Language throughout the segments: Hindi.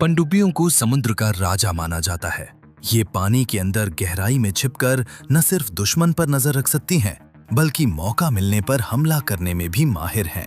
पनडुब्बियों को समुद्र का राजा माना जाता है। ये पानी के अंदर गहराई में छिपकर न सिर्फ दुश्मन पर नजर रख सकती हैं, बल्कि मौका मिलने पर हमला करने में भी माहिर हैं।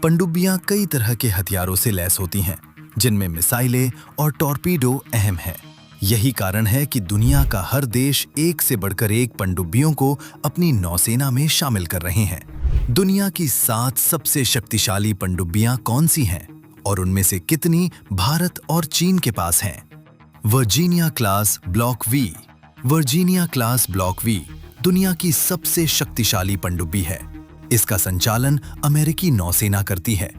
पनडुब्बियां कई तरह के हथियारों से लैस होती हैं, जिनमें मिसाइलें और टॉर्पीडो अहम हैं। यही कारण है कि दुनिया का हर देश एक से बढ़कर एक पनडुब्बियों को अपनी नौसेना में शामिल कर रहे हैं। दुनिया की 7 सबसे शक्तिशाली पनडुब्बियां कौन सी हैं और उनमें से कितनी भारत और चीन के पास हैं? Virginia class block V. Virginia class block V दुनिया की सबसे शक्तिशाली पनडुब्बी है। इसका संचालन अमेरिकी नौसेना करती है।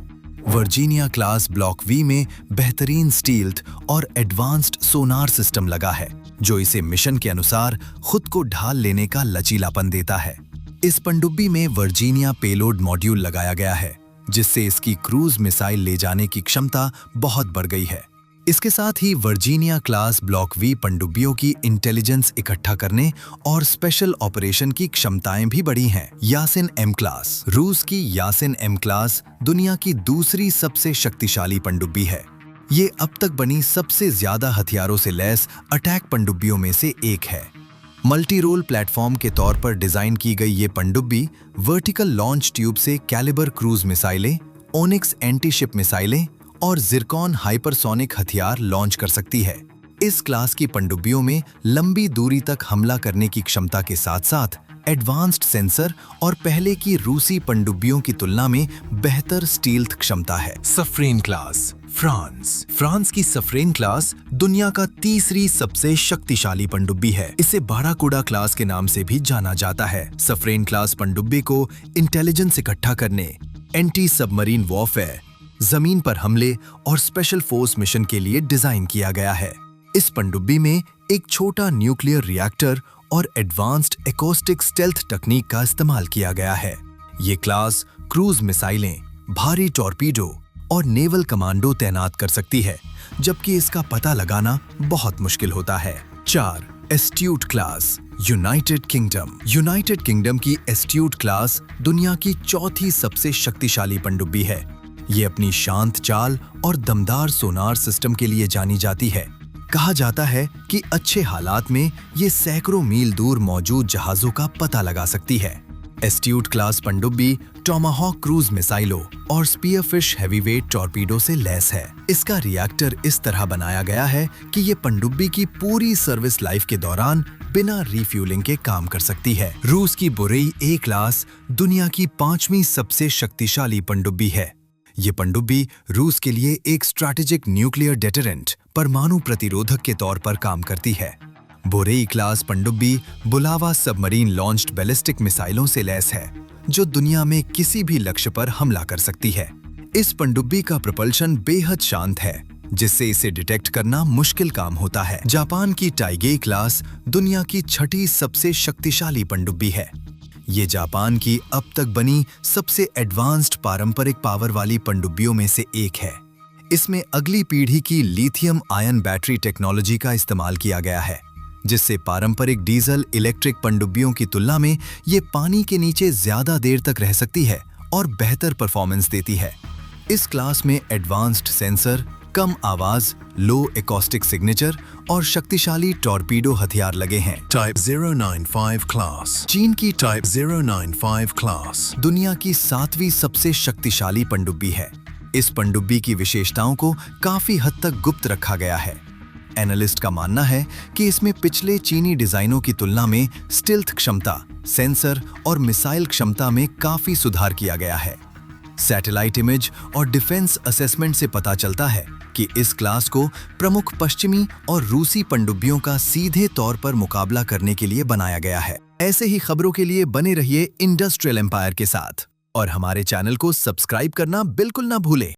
वर्जीनिया क्लास ब्लॉक वी में बेहतरीन स्टील्थ और एडवांस्ड सोनार सिस्टम लगा है, जो इसे मिशन के अनुसार खुद को ढाल लेने का लचीलापन देता है। इस पनडुब्बी में वर्जीनिया पेलोड मॉड्यूल लगाया गया है, जिससे इसकी क्रूज मिसाइल ले जाने की क्षमता बहुत बढ़ गई है। इसके साथ ही वर्जीनिया क्लास ब्लॉक वी पनडुब्बियों की इंटेलिजेंस इकट्ठा करने और स्पेशल ऑपरेशन की क्षमताएं भी बढ़ी हैं। Yasen M class. रूस की यासिन एम क्लास दुनिया की दूसरी सबसे शक्तिशाली पनडुब्बी है। ये अब तक बनी सबसे ज्यादा हथियारों से लैस अटैक पनडुब्बियों में से एक है। मल्टी रोल प्लेटफॉर्म के तौर पर डिजाइन की गई ये पनडुब्बी वर्टिकल लॉन्च ट्यूब से कैलिबर क्रूज मिसाइलें, ओनिक्स एंटी शिप मिसाइलें और जिरकॉन हाइपरसोनिक हथियार लॉन्च कर सकती है। इस क्लास की पनडुब्बियों में लंबी दूरी तक हमला करने की क्षमता के साथ साथ एडवांस्ड सेंसर और पहले की रूसी पनडुब्बियों की तुलना में बेहतर स्टील्थ क्षमता है। सफरेन क्लास फ्रांस। फ्रांस की सफरेन क्लास दुनिया का तीसरी सबसे शक्तिशाली पनडुब्बी है। इसे बाराकूडा क्लास के नाम से भी जाना जाता है। सफरेन क्लास पनडुब्बी को इंटेलिजेंस इकट्ठा करने, एंटी सबमरीन वॉरफेयर, जमीन पर हमले और स्पेशल फोर्स मिशन के लिए डिजाइन किया गया है। इस पनडुब्बी में एक छोटा न्यूक्लियर रिएक्टर और एडवांस्ड एकॉस्टिक स्टेल्थ तकनीक का इस्तेमाल किया गया है। ये क्लास क्रूज मिसाइलें, भारी टॉर्पीडो और नेवल कमांडो तैनात कर सकती है, जबकि इसका पता लगाना बहुत मुश्किल होता है। 4. Astute class United kingdom. United kingdom की एस्ट्यूट क्लास दुनिया की चौथी सबसे शक्तिशाली पनडुब्बी है। ये अपनी शांत चाल और दमदार सोनार सिस्टम के लिए जानी जाती है। कहा जाता है कि अच्छे हालात में ये सैकड़ों मील दूर मौजूद जहाजों का पता लगा सकती है। एस्ट्यूट क्लास पनडुब्बी टॉमाहॉक क्रूज मिसाइलों और स्पीयरफिश हैवीवेट टॉर्पीडो से लैस है। इसका रिएक्टर इस तरह बनाया गया है कि ये पनडुब्बी की पूरी सर्विस लाइफ के दौरान बिना रिफ्यूलिंग के काम कर सकती है। रूस की बुरेई ए क्लास दुनिया की 5वीं सबसे शक्तिशाली पनडुब्बी है। ये पनडुब्बी रूस के लिए एक स्ट्रैटेजिक न्यूक्लियर डेटरेंट परमाणु प्रतिरोधक के तौर पर काम करती है। बोरेई क्लास पनडुब्बी बुलावा सबमरीन लॉन्च्ड बैलिस्टिक मिसाइलों से लैस है, जो दुनिया में किसी भी लक्ष्य पर हमला कर सकती है। इस पनडुब्बी का प्रपल्शन बेहद शांत है, जिससे इसे डिटेक्ट करना मुश्किल काम होता है। जापान की टाइगे क्लास दुनिया की 6ठी सबसे शक्तिशाली पनडुब्बी है। ये जापान की अब तक बनी सबसे एडवांस्ड पारंपरिक पावर वाली पनडुब्बियों में से एक है। इसमें अगली पीढ़ी की लिथियम आयन बैटरी टेक्नोलॉजी का इस्तेमाल किया गया है, जिससे पारंपरिक डीजल इलेक्ट्रिक पनडुब्बियों की तुलना में ये पानी के नीचे ज्यादा देर तक रह सकती है और बेहतर परफॉर्मेंस देती है। इस क्लास में एडवांस्ड सेंसर, कम आवाज, लो एकॉस्टिक सिग्नेचर और शक्तिशाली टॉर्पीडो हथियार लगे हैं। Type 095 class. चीन की टाइप 095 क्लास दुनिया की 7वीं सबसे शक्तिशाली पनडुब्बी है। इस पनडुब्बी की विशेषताओं को काफी हद तक गुप्त रखा गया है। एनालिस्ट का मानना है कि इसमें पिछले चीनी डिजाइनों की तुलना में स्टिल्थ क्षमता, सेंसर और मिसाइल क्षमता में काफी सुधार किया गया है। सैटेलाइट इमेज और डिफेंस असेसमेंट से पता चलता है कि इस क्लास को प्रमुख पश्चिमी और रूसी पनडुब्बियों का सीधे तौर पर मुकाबला करने के लिए बनाया गया है। ऐसे ही खबरों के लिए बने रहिए इंडस्ट्रियल एम्पायर के साथ और हमारे चैनल को सब्सक्राइब करना बिल्कुल ना भूलें।